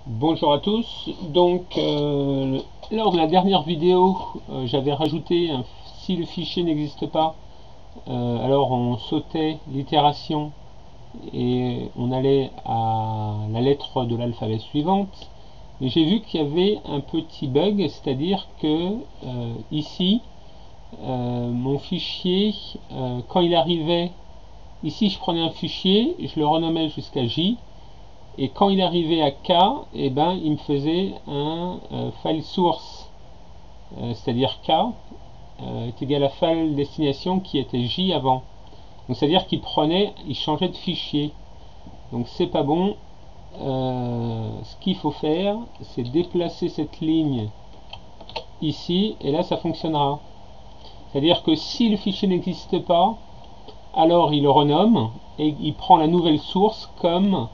Bonjour à tous. Donc, lors de la dernière vidéo, j'avais rajouté si le fichier n'existe pas, alors on sautait l'itération et on allait à la lettre de l'alphabet suivante. Mais j'ai vu qu'il y avait un petit bug, c'est-à-dire que ici, mon fichier, quand il arrivait, ici je prenais un fichier, je le renommais jusqu'à J. Et quand il arrivait à K, eh ben, il me faisait un file source, c'est-à-dire K est égal à file destination qui était J avant. Donc c'est-à-dire qu'il changeait de fichier. Donc c'est pas bon. Ce qu'il faut faire, c'est déplacer cette ligne ici, et là ça fonctionnera. C'est-à-dire que si le fichier n'existe pas, alors il le renomme et il prend la nouvelle source comme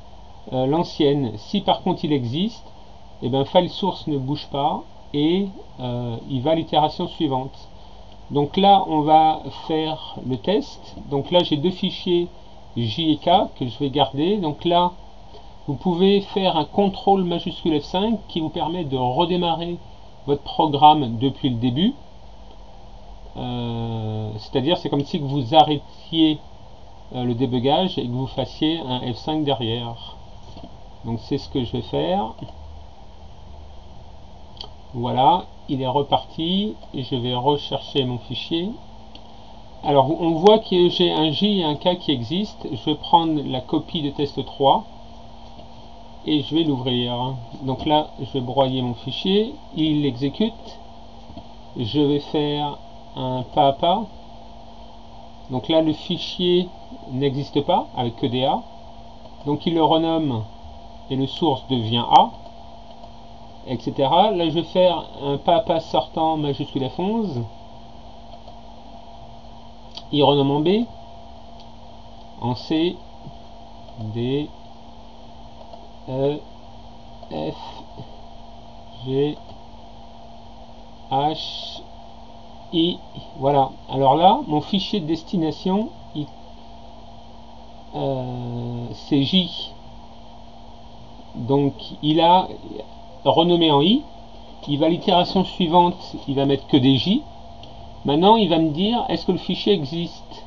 l'ancienne. Si par contre il existe, et bien file source ne bouge pas et il va à l'itération suivante. Donc là on va faire le test. Donc là j'ai deux fichiers J et K que je vais garder. Donc là vous pouvez faire un CTRL majuscule F5 qui vous permet de redémarrer votre programme depuis le début. C'est-à-dire c'est comme si vous arrêtiez le débugage et que vous fassiez un F5 derrière. Donc c'est ce que je vais faire. Voilà, il est reparti et je vais rechercher mon fichier. Alors on voit que j'ai un J et un K qui existent. Je vais prendre la copie de test 3 et je vais l'ouvrir. Donc là je vais broyer mon fichier, il l'exécute. Je vais faire un pas à pas. Donc là le fichier n'existe pas avec que des A. Donc il le renomme et le source devient A, etc. Là je vais faire un pas à pas sortant majuscule F11. Il renomme en B, en C, D, E, F, G, H, I. Voilà. Alors là, mon fichier de destination, c'est J. Donc il a renommé en I. Il va à l'itération suivante, il va mettre que des J. Maintenant, il va me dire, est-ce que le fichier existe?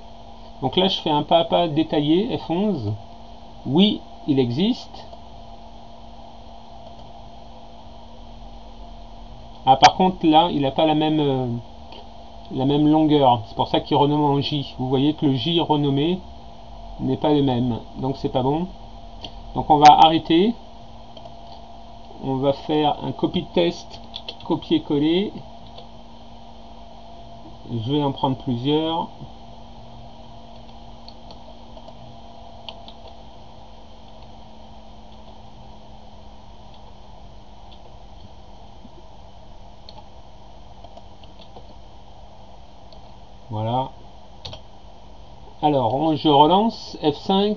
Donc là, je fais un pas à pas détaillé, F11. Oui, il existe. Ah, par contre, là, il n'a pas la même longueur. C'est pour ça qu'il renomme en J. Vous voyez que le J renommé n'est pas le même. Donc, c'est pas bon. Donc, on va arrêter. On va faire un copy de test, copier-coller. Je vais en prendre plusieurs. Voilà. Alors, je relance F5.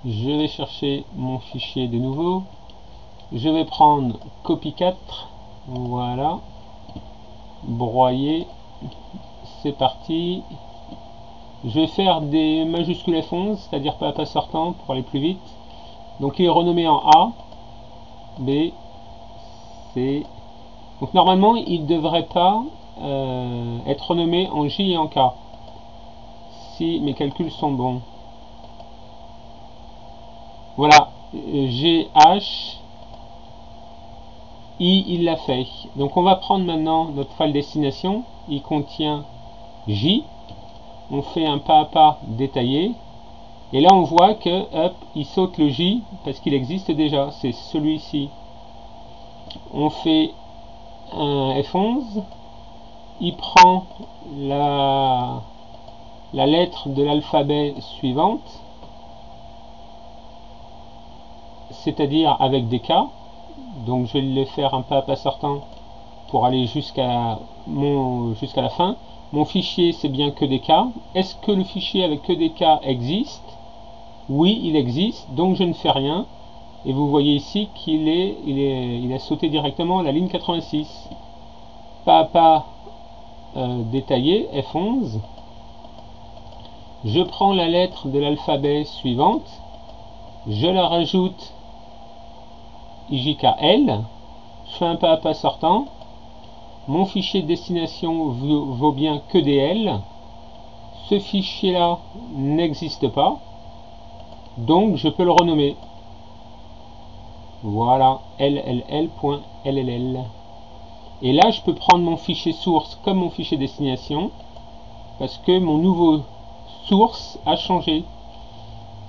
Je vais chercher mon fichier de nouveau. Je vais prendre copy 4. Voilà. Broyer. C'est parti. Je vais faire des majuscules F11, c'est-à-dire pas à pas sortant pour aller plus vite. Donc il est renommé en A, B, C. Donc normalement il ne devrait pas être renommé en J et en K, si mes calculs sont bons. Voilà, G, H, I, il l'a fait. Donc on va prendre maintenant notre file destination, il contient J. On fait un pas à pas détaillé. Et là on voit que hop, il saute le J parce qu'il existe déjà, c'est celui-ci. On fait un F11, il prend la lettre de l'alphabet suivante, c'est-à-dire avec des K. Donc je vais le faire un pas à pas sortant pour aller jusqu'à la fin. Mon fichier c'est bien que des K. Est-ce que le fichier avec que des K existe? Oui, il existe, donc je ne fais rien. Et vous voyez ici qu'il a sauté directement à la ligne 86. Pas à pas détaillé, F11. Je prends la lettre de l'alphabet suivante, je la rajoute IJKL, je fais un pas à pas sortant, mon fichier de destination vaut bien que DL, ce fichier là n'existe pas, donc je peux le renommer. Voilà, lll.lll. Et là, je peux prendre mon fichier source comme mon fichier destination, parce que mon nouveau source a changé.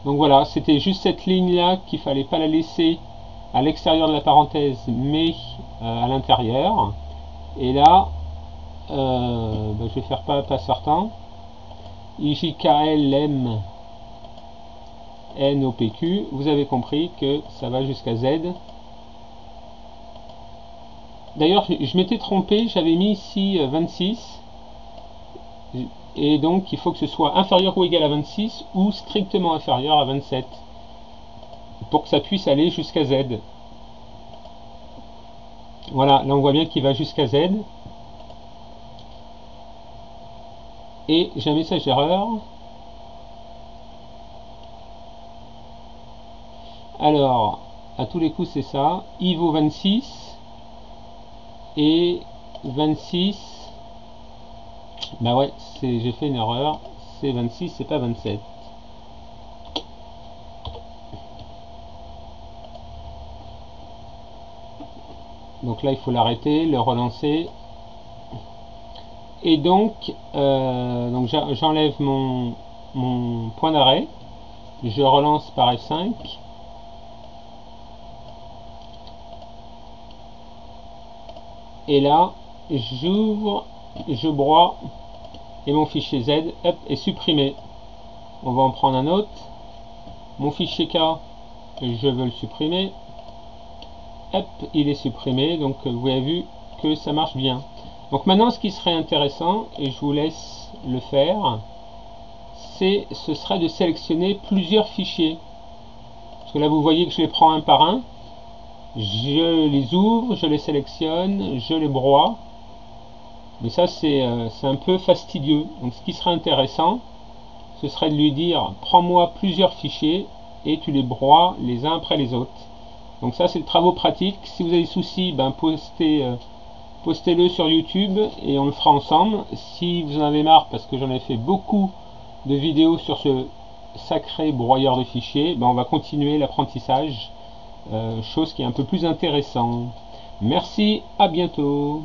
Donc voilà, c'était juste cette ligne-là qu'il fallait pas la laisser à l'extérieur de la parenthèse, mais à l'intérieur. Et là, je vais faire pas à pas sortant. IJKLM NOPQ, vous avez compris que ça va jusqu'à Z. D'ailleurs, je m'étais trompé, j'avais mis ici 26. Et donc, il faut que ce soit inférieur ou égal à 26 ou strictement inférieur à 27 pour que ça puisse aller jusqu'à Z. Voilà, là on voit bien qu'il va jusqu'à Z. Et j'ai un message d'erreur. Alors, à tous les coups, c'est ça. I vaut 26. Et 26. Bah ouais, j'ai fait une erreur. C'est 26, c'est pas 27. Donc là, il faut l'arrêter, le relancer. Et donc j'enlève mon point d'arrêt. Je relance par F5. Et là, j'ouvre, je broie, et mon fichier Z hop, est supprimé. On va en prendre un autre. Mon fichier K, je veux le supprimer. Hop, il est supprimé. Donc vous avez vu que ça marche bien. Donc maintenant, ce qui serait intéressant, et je vous laisse le faire, ce serait de sélectionner plusieurs fichiers. Parce que là, vous voyez que je les prends un par un. Je les ouvre, je les sélectionne, je les broie. Mais ça, c'est un peu fastidieux. Donc ce qui serait intéressant, ce serait de lui dire, prends-moi plusieurs fichiers et tu les broies les uns après les autres. Donc ça, c'est le travail pratique. Si vous avez des soucis, postez-le sur YouTube et on le fera ensemble. Si vous en avez marre, parce que j'en ai fait beaucoup de vidéos sur ce sacré broyeur de fichiers, on va continuer l'apprentissage, chose qui est un peu plus intéressant. Merci, à bientôt.